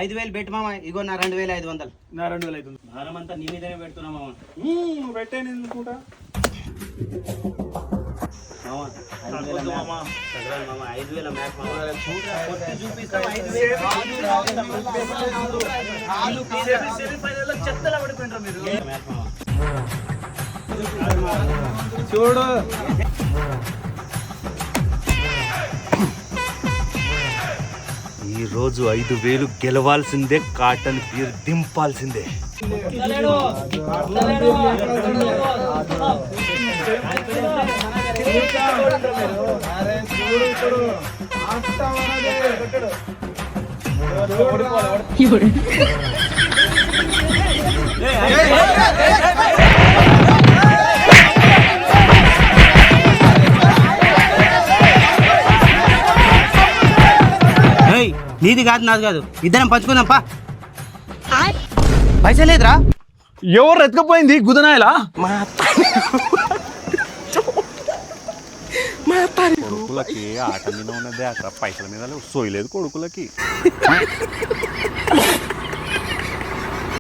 5,000 పెట్టి మామ. ఇగో నా 2,500. నా 2,500 భారమంతా నీ మీదనే పెడుతున్నా మామ. నువ్వు పెట్టాను ఎందుకుంటా మామ 5,000 మామ. చదవాలి మామ 5,000 మ్యాచ్ మామ. కొట్టి చూపిస్తాం 5,000. సెమీఫైనల్లో చెత్తలా పడిపోయినరా మీరు మ్యాచ్ మామ. చూడు ఈ రోజు 5,000 గెలవాల్సిందే, కాటన్ బీర్ దింపాల్సిందే. నీది కాదు నాది కాదు, ఇద్దరం పంచుకుందాం పా. పైసా లేదురా. ఎవరు ఎత్తుకపోయింది గుదనాయలా? కొడుకులకి ఆట మీద ఉన్నదే అక్కడ, పైసల మీద సోయలేదు కొడుకులకి.